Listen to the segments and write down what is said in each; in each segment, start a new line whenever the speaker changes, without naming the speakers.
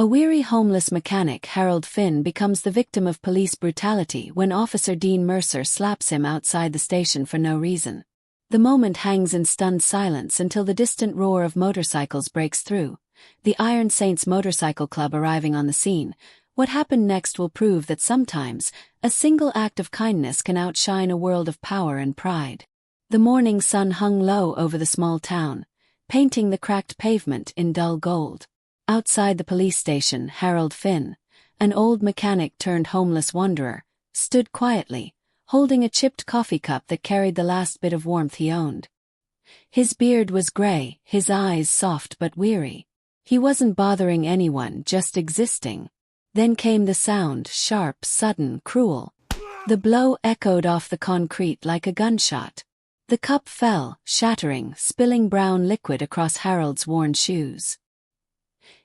A weary homeless mechanic, Harold Finn, becomes the victim of police brutality when Officer Dean Mercer slaps him outside the station for no reason. The moment hangs in stunned silence until the distant roar of motorcycles breaks through, the Iron Saints Motorcycle Club arriving on the scene. What happened next will prove that sometimes, a single act of kindness can outshine a world of power and pride. The morning sun hung low over the small town, painting the cracked pavement in dull gold. Outside the police station, Harold Finn, an old mechanic turned homeless wanderer, stood quietly, holding a chipped coffee cup that carried the last bit of warmth he owned. His beard was gray, his eyes soft but weary. He wasn't bothering anyone, just existing. Then came the sound, sharp, sudden, cruel. The blow echoed off the concrete like a gunshot. The cup fell, shattering, spilling brown liquid across Harold's worn shoes.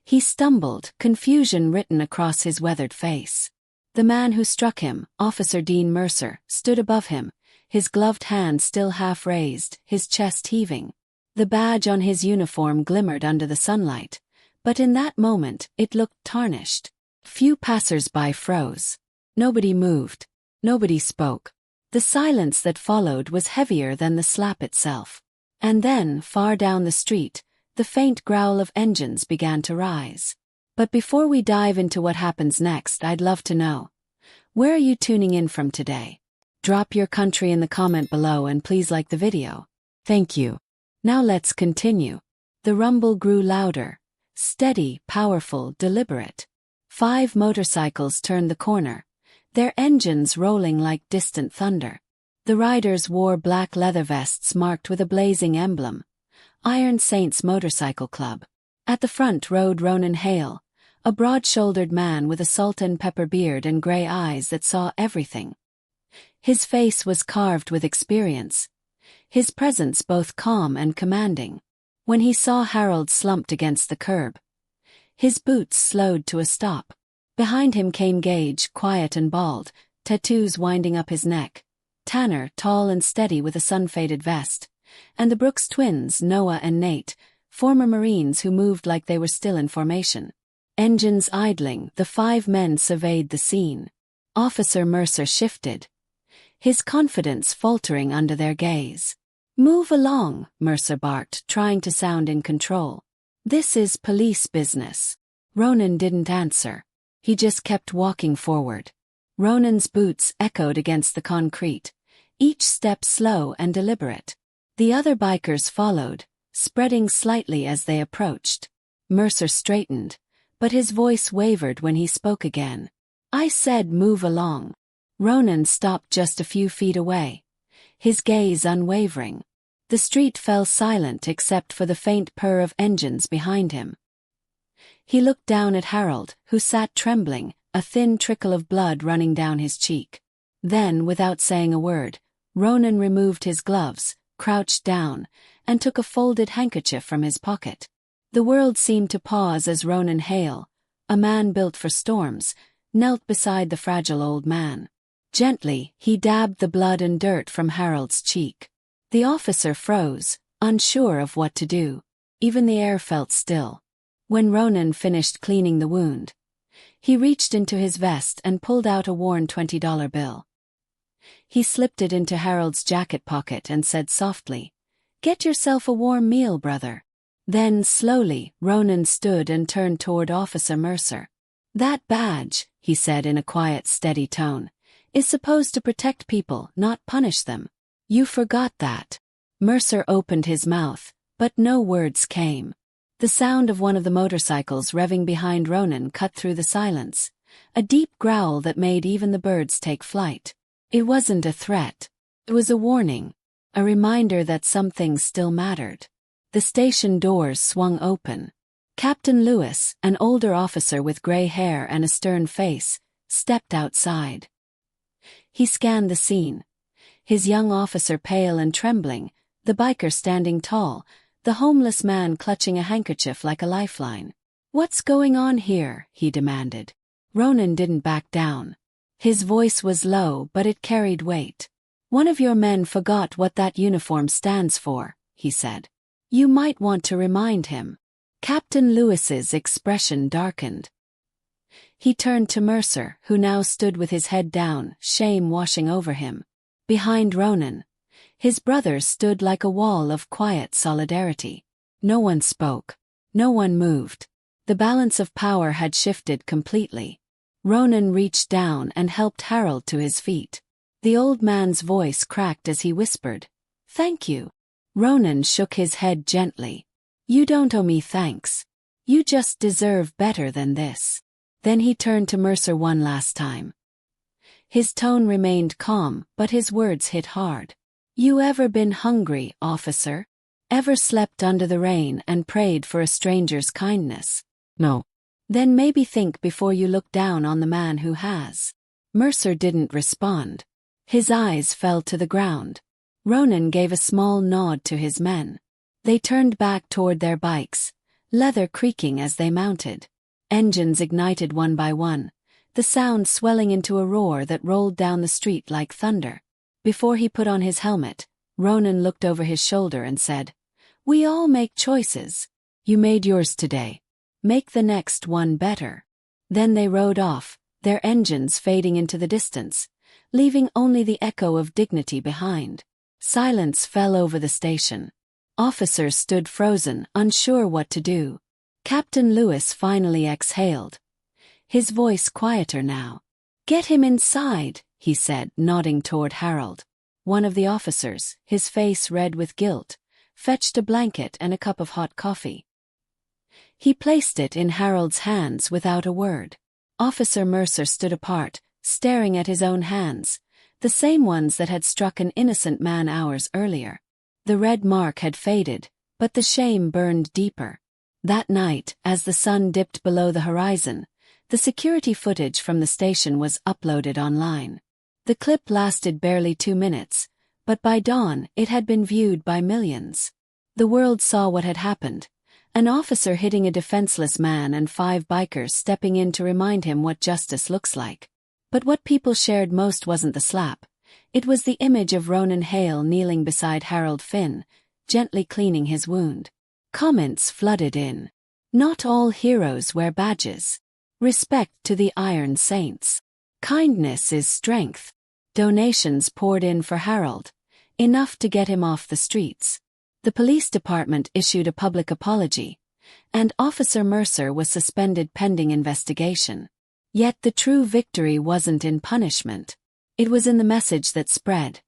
He stumbled, confusion written across his weathered face. The man who struck him, Officer Dean Mercer, stood above him, his gloved hand still half raised, his chest heaving. The badge on his uniform glimmered under the sunlight, but in that moment it looked tarnished. Few passers-by froze. Nobody moved. Nobody spoke. The silence that followed was heavier than the slap itself. And then, far down the street, the faint growl of engines began to rise. But before we dive into what happens next, I'd love to know, where are you tuning in from today? Drop your country in the comment below and please like the video. Thank you. Now let's continue. The rumble grew louder, steady, powerful, deliberate. 5 motorcycles turned the corner, their engines rolling like distant thunder. The riders wore black leather vests marked with a blazing emblem, Iron Saints Motorcycle Club. At the front rode Ronan Hale, a broad-shouldered man with a salt and pepper beard and gray eyes that saw everything. His face was carved with experience, his presence both calm and commanding. When he saw Harold slumped against the curb, his boots slowed to a stop. Behind him came Gage, quiet and bald, tattoos winding up his neck, Tanner, tall and steady with a sun-faded vest, and the Brooks twins, Noah and Nate, former Marines who moved like they were still in formation. Engines idling, the 5 men surveyed the scene. Officer Mercer shifted, his confidence faltering under their gaze. "Move along," Mercer barked, trying to sound in control. "This is police business." Ronan didn't answer. He just kept walking forward. Ronan's boots echoed against the concrete, each step slow and deliberate. The other bikers followed, spreading slightly as they approached. Mercer straightened, but his voice wavered when he spoke again. "I said move along." Ronan stopped just a few feet away, his gaze unwavering. The street fell silent except for the faint purr of engines behind him. He looked down at Harold, who sat trembling, a thin trickle of blood running down his cheek. Then, without saying a word, Ronan removed his gloves, crouched down, and took a folded handkerchief from his pocket. The world seemed to pause as Ronan Hale, a man built for storms, knelt beside the fragile old man. Gently, he dabbed the blood and dirt from Harold's cheek. The officer froze, unsure of what to do. Even the air felt still. When Ronan finished cleaning the wound, he reached into his vest and pulled out a worn $20 bill. He slipped it into Harold's jacket pocket and said softly, "Get yourself a warm meal, brother." Then, slowly, Ronan stood and turned toward Officer Mercer. "That badge," he said in a quiet, steady tone, "is supposed to protect people, not punish them. You forgot that." Mercer opened his mouth, but no words came. The sound of one of the motorcycles revving behind Ronan cut through the silence, a deep growl that made even the birds take flight. It wasn't a threat. It was a warning, a reminder that some things still mattered. The station doors swung open. Captain Lewis, an older officer with gray hair and a stern face, stepped outside. He scanned the scene, his young officer pale and trembling, the biker standing tall, the homeless man clutching a handkerchief like a lifeline. "What's going on here?" he demanded. Ronan didn't back down. His voice was low, but it carried weight. "One of your men forgot what that uniform stands for," he said. "You might want to remind him." Captain Lewis's expression darkened. He turned to Mercer, who now stood with his head down, shame washing over him. Behind Ronan, his brothers stood like a wall of quiet solidarity. No one spoke. No one moved. The balance of power had shifted completely. Ronan reached down and helped Harold to his feet. The old man's voice cracked as he whispered, "Thank you." Ronan shook his head gently. "You don't owe me thanks. You just deserve better than this." Then he turned to Mercer one last time. His tone remained calm, but his words hit hard. "You ever been hungry, officer? Ever slept under the rain and prayed for a stranger's kindness?"
No.
"Then maybe think before you look down on the man who has." Mercer didn't respond. His eyes fell to the ground. Ronan gave a small nod to his men. They turned back toward their bikes, leather creaking as they mounted. Engines ignited one by one, the sound swelling into a roar that rolled down the street like thunder. Before he put on his helmet, Ronan looked over his shoulder and said, "We all make choices. You made yours today. Make the next one better." Then they rode off, their engines fading into the distance, leaving only the echo of dignity behind. Silence fell over the station. Officers stood frozen, unsure what to do. Captain Lewis finally exhaled, his voice quieter now. "Get him inside," he said, nodding toward Harold. One of the officers, his face red with guilt, fetched a blanket and a cup of hot coffee. He placed it in Harold's hands without a word. Officer Mercer stood apart, staring at his own hands, the same ones that had struck an innocent man hours earlier. The red mark had faded, but the shame burned deeper. That night, as the sun dipped below the horizon, the security footage from the station was uploaded online. The clip lasted barely 2 minutes, but by dawn it had been viewed by millions. The world saw what had happened: an officer hitting a defenseless man and 5 bikers stepping in to remind him what justice looks like. But what people shared most wasn't the slap. It was the image of Ronan Hale kneeling beside Harold Finn, gently cleaning his wound. Comments flooded in. "Not all heroes wear badges. Respect to the Iron Saints. Kindness is strength." Donations poured in for Harold, enough to get him off the streets. The police department issued a public apology, and Officer Mercer was suspended pending investigation. Yet the true victory wasn't in punishment. It was in the message that spread,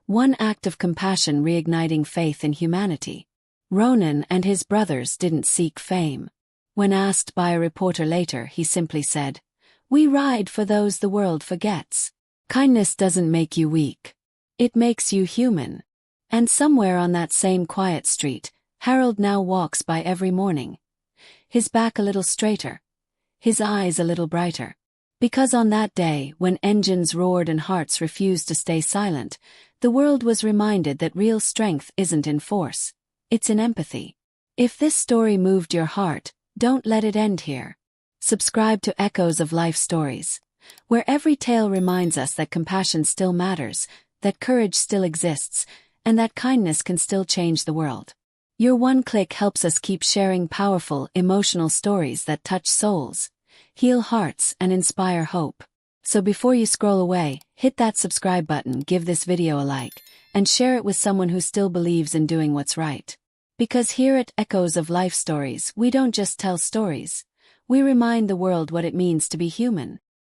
one act of compassion reigniting faith in humanity. Ronan and his brothers didn't seek fame. When asked by a reporter later, he simply said, "We ride for those the world forgets." Kindness doesn't make you weak. It makes you human. And somewhere on that same quiet street, Harold now walks by every morning. His back a little straighter, his eyes a little brighter. Because on that day, when engines roared and hearts refused to stay silent, the world was reminded that real strength isn't in force. It's in empathy. If this story moved your heart, don't let it end here. Subscribe to Echoes of Life Stories, where every tale reminds us that compassion still matters, that courage still exists, and that kindness can still change the world. Your one click helps us keep sharing powerful, emotional stories that touch souls, heal hearts, and inspire hope. So before you scroll away, hit that subscribe button, give this video a like, and share it with someone who still believes in doing what's right. Because here at Echoes of Life Stories, we don't just tell stories. We remind the world what it means to be human.